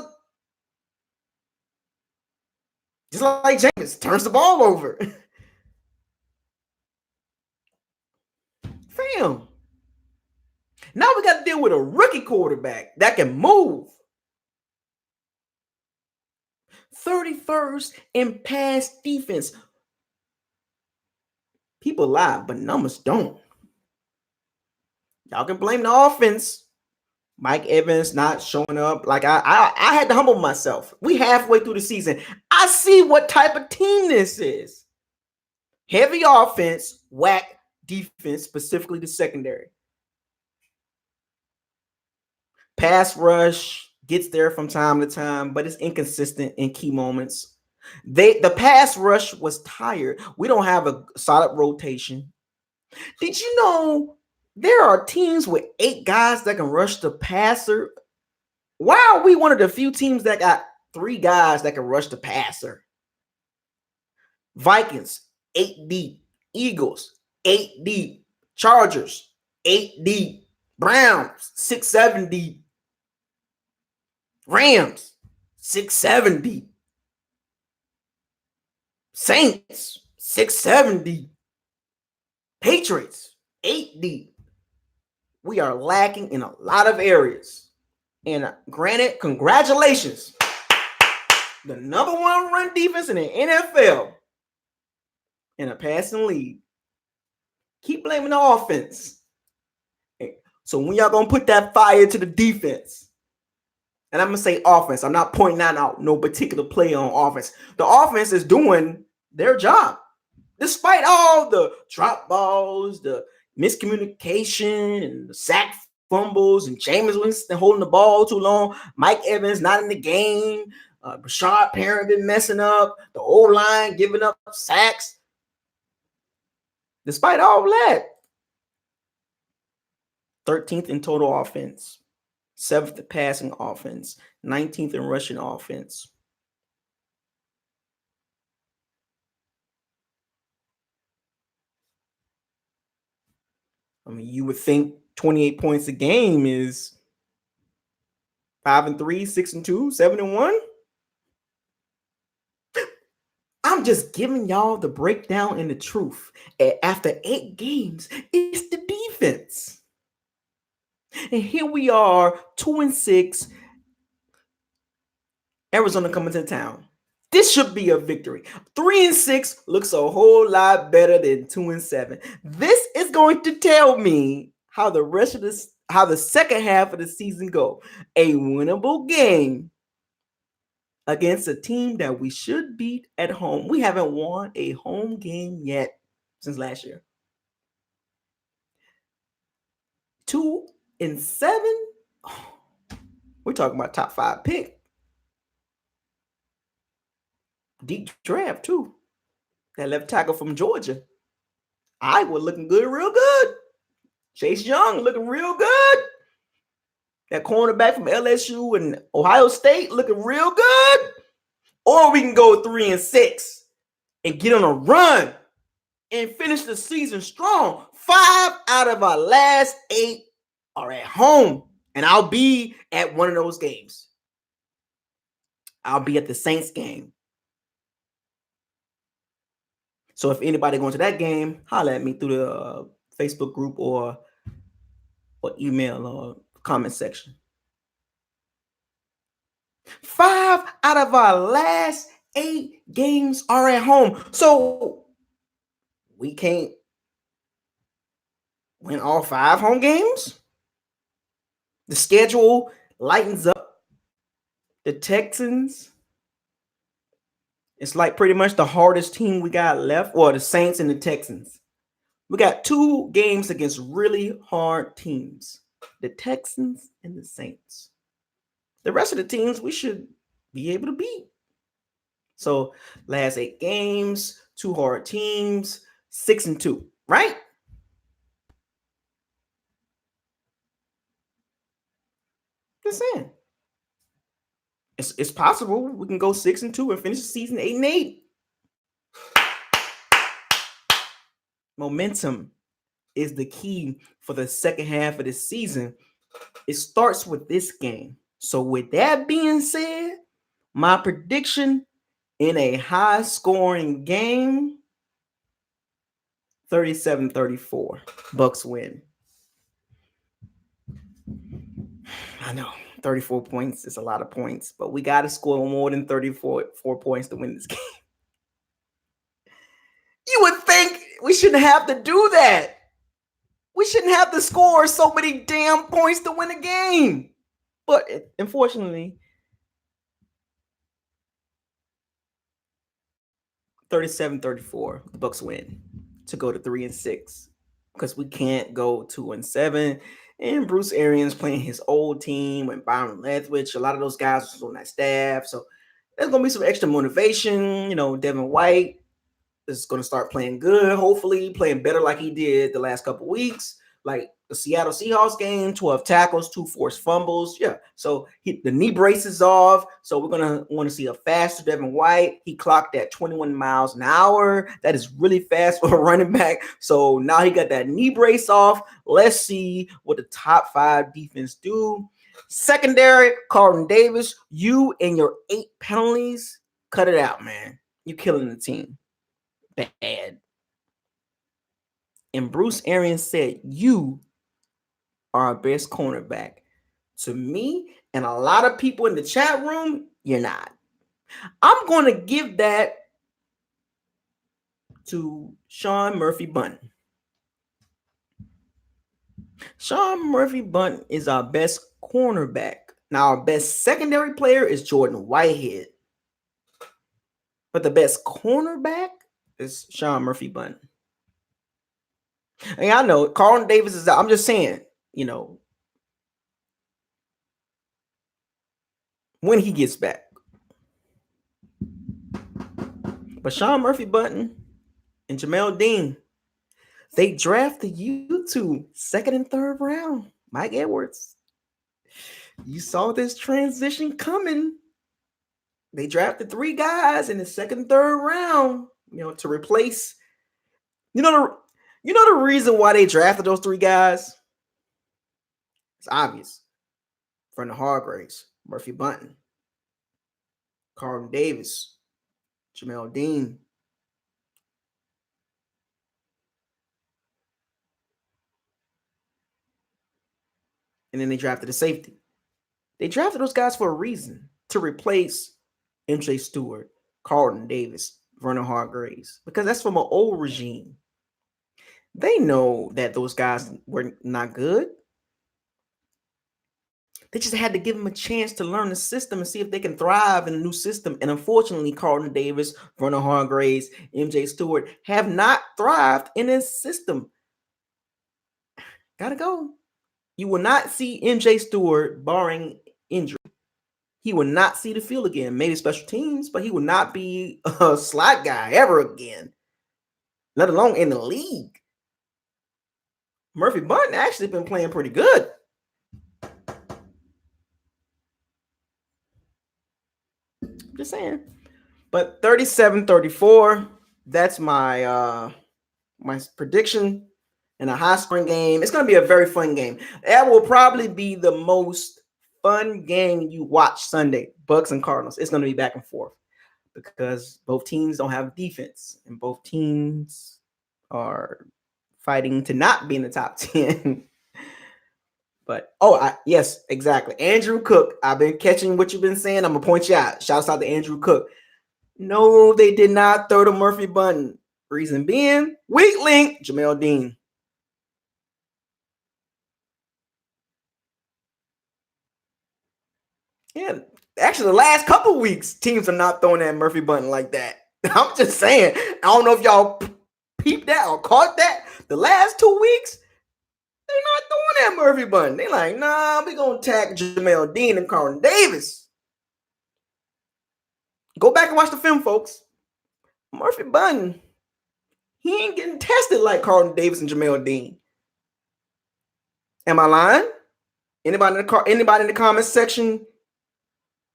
just like Jameis, turns the ball over. Fam. Now we got to deal with a rookie quarterback that can move. 31st in pass defense. People lie, but numbers don't. Y'all can blame the offense. Mike Evans not showing up. Like I had to humble myself. We halfway through the season. I see what type of team this is. Heavy offense, whack defense, specifically the secondary. Pass rush gets there from time to time, but it's inconsistent in key moments. The pass rush was tired. We don't have a solid rotation. Did you know there are teams with 8 guys that can rush the passer? Why are we one of the few teams that got 3 guys that can rush the passer? Vikings, 8 deep. Eagles, 8 deep. Chargers, 8 deep. Browns, 6, 7 deep. Rams, 6, 7 deep. Saints, 6, 7 deep. Patriots, 8 deep. We are lacking in a lot of areas. And granted, congratulations. The number 1 run defense in the NFL in a passing league. Keep blaming the offense. So when y'all gonna put that fire to the defense? And I'm gonna say offense. I'm not pointing out no particular play on offense. The offense is doing their job. Despite all the drop balls, the miscommunication, and the sack fumbles, and Jameis Winston holding the ball too long, Mike Evans not in the game, Rashad Perrin been messing up, the O-line giving up sacks. Despite all that, 13th in total offense, 7th in passing offense, 19th in rushing offense. I mean, you would think 28 points a game is 5-3, 6-2, 7-1. I'm just giving y'all the breakdown and the truth. After 8 games, it's the defense. And here we are, 2-6. Arizona coming to town. This should be a victory. 3-6 looks a whole lot better than 2-7. This is going to tell me how the rest of this, how the second half of the season go. A winnable game against a team that we should beat at home. We haven't won a home game yet since last year. 2-7. Oh, we're talking about top 5 pick. Deep draft too. That left tackle from Georgia. Iowa looking good, real good. Chase Young looking real good. That cornerback from LSU and Ohio State looking real good. Or we can go 3-6 and get on a run and finish the season strong. 5 out of our last 8 are at home. And I'll be at one of those games. I'll be at the Saints game. So if anybody going to that game, holler at me through the Facebook group or email or comment section. 5 out of our last 8 games are at home. So we can't win all 5 home games. The schedule lightens up. The Texans, it's like pretty much the hardest team we got left, or the Saints and the Texans. We got 2 games against really hard teams, the Texans and the Saints. The rest of the teams we should be able to beat. So last 8 games, 2 hard teams, 6-2, right? Just saying. It's possible we can go 6-2 and finish the season 8-8. Momentum is the key for the second half of the season. It starts with this game. So with that being said, my prediction in a high-scoring game, 37-34. Bucks win. I know 34 points is a lot of points, but we got to score more than 34 points to win this game. You would think we shouldn't have to do that. We shouldn't have to score so many damn points to win a game. But unfortunately, 37-34, the Bucks win to go to 3-6 because we can't go 2-7. And Bruce Arians playing his old team and Byron Leftwich. A lot of those guys was on that staff. So there's going to be some extra motivation. Devin White is going to start playing good, hopefully playing better like he did the last couple weeks. Like the Seattle Seahawks game, 12 tackles, 2 forced fumbles. Yeah, so the knee brace is off. So we're going to want to see a faster Devin White. He clocked at 21 miles an hour. That is really fast for a running back. So now he got that knee brace off. Let's see what the top 5 defense do. Secondary, Carlton Davis, you and your 8 penalties, cut it out, man. You're killing the team. Bad. And Bruce Arians said, you are our best cornerback. To me and a lot of people in the chat room, you're not. I'm going to give that to Sean Murphy-Bunting. Sean Murphy-Bunting is our best cornerback. Now, our best secondary player is Jordan Whitehead. But the best cornerback is Sean Murphy-Bunting. And I know Carlton Davis is out. I'm just saying, when he gets back. But Sean Murphy-Bunting and Jamel Dean, they drafted you to 2nd and 3rd round. Mike Edwards. You saw this transition coming. They drafted 3 guys in the 2nd and 3rd round, to replace. You know the reason why they drafted those 3 guys? It's obvious. Vernon Hargreaves, Murphy-Bunting, Carlton Davis, Jamel Dean. And then they drafted a safety. They drafted those guys for a reason, to replace MJ Stewart, Carlton Davis, Vernon Hargreaves, because that's from an old regime. They know that those guys were not good. They just had to give them a chance to learn the system and see if they can thrive in a new system. And unfortunately, Carlton Davis, Vernon Hargreaves, MJ Stewart have not thrived in this system. Gotta go. You will not see MJ Stewart, barring injury. He will not see the field again. Maybe special teams, but he will not be a slot guy ever again, let alone in the league. Murphy-Bunting actually been playing pretty good. Just saying. But 37-34, that's my my prediction in a high-scoring game. It's going to be a very fun game. That will probably be the most fun game you watch Sunday, Bucks and Cardinals. It's going to be back and forth because both teams don't have defense, and both teams are fighting to not be in the top 10. But, yes, exactly. Andrew Cook, I've been catching what you've been saying. I'm going to point you out. Shouts out to Andrew Cook. No, they did not throw to Murphy-Bunting. Reason being, weak link, Jamel Dean. Yeah, actually, the last couple weeks, teams are not throwing at Murphy-Bunting like that. I'm just saying. I don't know if y'all peeped that or caught that. The last 2 weeks, they're not throwing at Murphy-Bunting. They're like, nah, we're going to attack Jamel Dean and Carlton Davis. Go back and watch the film, folks. Murphy-Bunting, he ain't getting tested like Carlton Davis and Jamel Dean. Am I lying? Anybody in the comments section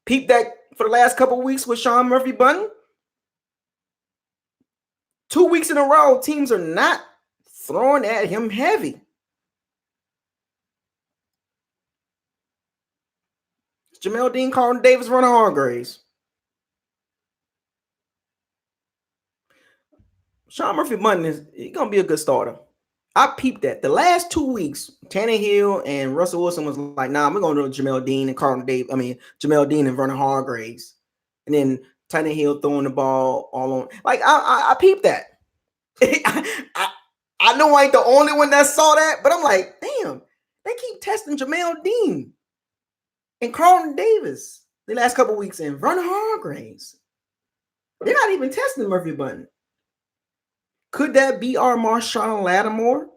peep that for the last couple of weeks with Sean Murphy-Bunting? 2 weeks in a row, teams are not throwing at him heavy. Jamel Dean, Carlton Davis, Runner Hargraves. Sean Murphy-Bunting is going to be a good starter. I peeped that. The last 2 weeks, Tannehill and Russell Wilson was like, nah, we're going to do Jamel Dean and Carlton Davis. Jamel Dean and Vernon Hargraves. And then Tannehill throwing the ball all on. Like, I peeped that. I know I ain't the only one that saw that, but I'm like, damn, they keep testing Jamel Dean and Carlton Davis the last couple weeks and Vernon Hargraves. They're not even testing Murphy-Bunting. Could that be our Marshawn Lattimore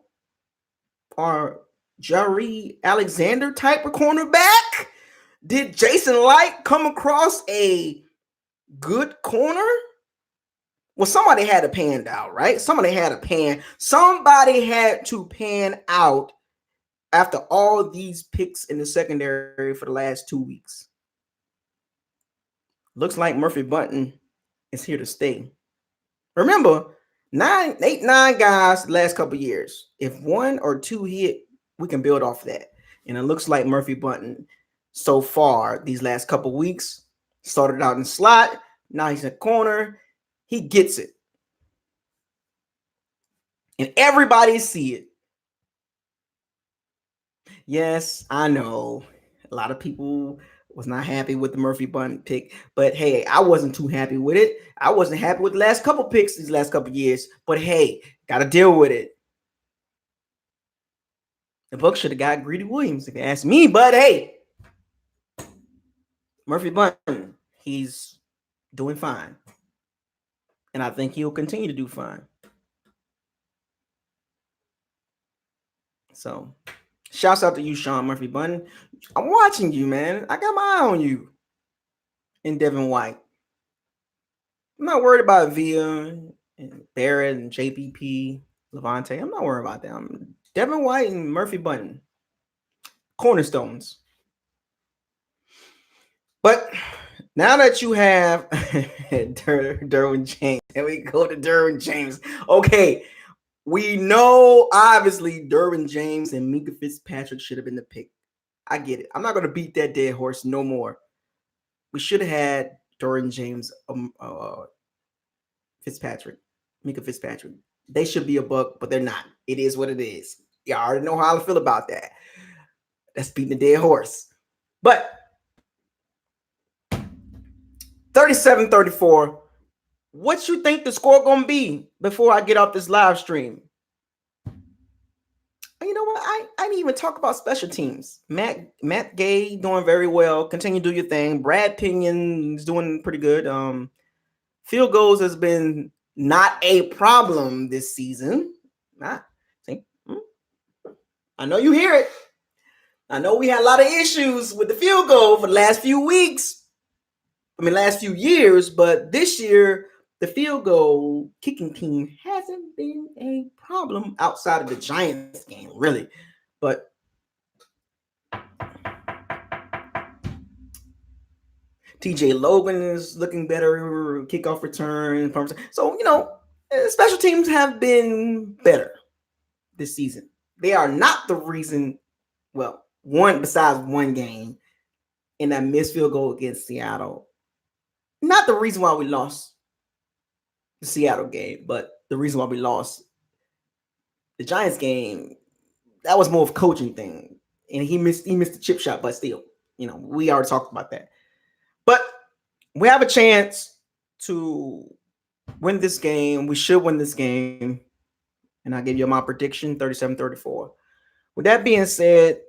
or Jaire Alexander type of cornerback? Did Jason Light come across a good corner? Well, somebody had to pan out, right? Somebody had to pan out after all these picks in the secondary for the last 2 weeks. Looks like Murphy-Bunting is here to stay. Remember, 9 guys the last couple years. If 1 or 2 hit, we can build off that. And it looks like Murphy-Bunting so far these last couple weeks started out in slot. Now he's in corner. He gets it. And everybody see it. Yes, I know. A lot of people was not happy with the Murphy-Bunting pick. But hey, I wasn't too happy with it. I wasn't happy with the last couple picks these last couple years. But hey, got to deal with it. The Bucs should have got Greedy Williams, if you ask me. But hey, Murphy-Bunting, he's doing fine. And I think he'll continue to do fine. So, shouts out to you, Sean Murphy-Bunting. I'm watching you, man. I got my eye on you. And Devin White. I'm not worried about Via and Barrett and JPP, Levante. I'm not worried about them. Devin White and Murphy-Bunting. Cornerstones. But now that you have Derwin James, and we go to Derwin James. Okay, we know obviously Derwin James and Minkah Fitzpatrick should have been the pick. I get it. I'm not going to beat that dead horse no more. We should have had Derwin James, Minkah Fitzpatrick. They should be a buck, but they're not. It is what it is. Y'all already know how I feel about that. That's beating the dead horse. But 37-34. What you think the score gonna be before I get off this live stream? You know what? I didn't even talk about special teams. Matt Gay doing very well. Continue to do your thing. Brad Pinion is doing pretty good. Field goals has been not a problem this season. I know you hear it. I know we had a lot of issues with the field goal for the last few weeks. Last few years, but this year the field goal kicking team hasn't been a problem outside of the Giants game, really. But TJ Logan is looking better, kickoff return. So, special teams have been better this season. They are not the reason, besides one game in that missed field goal against Seattle. Not the reason why we lost the Seattle game, but the reason why we lost the Giants game, that was more of a coaching thing. And he missed the chip shot, but still, we already talked about that. But we have a chance to win this game. We should win this game. And I'll give you my prediction, 37-34. With that being said,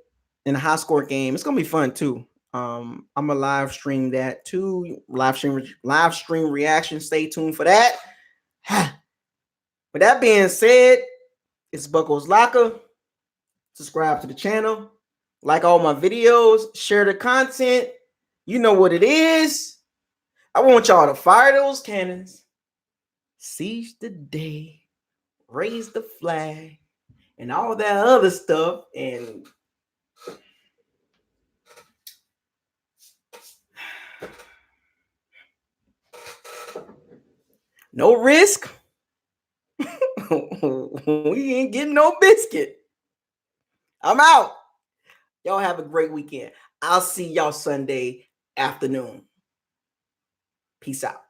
in a high-score game, it's going to be fun, too. I'm going to live stream that, too. Live stream reaction. Stay tuned for that. With that being said, it's BucosLocker. Subscribe to the channel. Like all my videos. Share the content. You know what it is. I want y'all to fire those cannons. Seize the day. Raise the flag. And all that other stuff. And no risk. We ain't getting no biscuit. I'm out. Y'all have a great weekend. I'll see y'all Sunday afternoon. Peace out.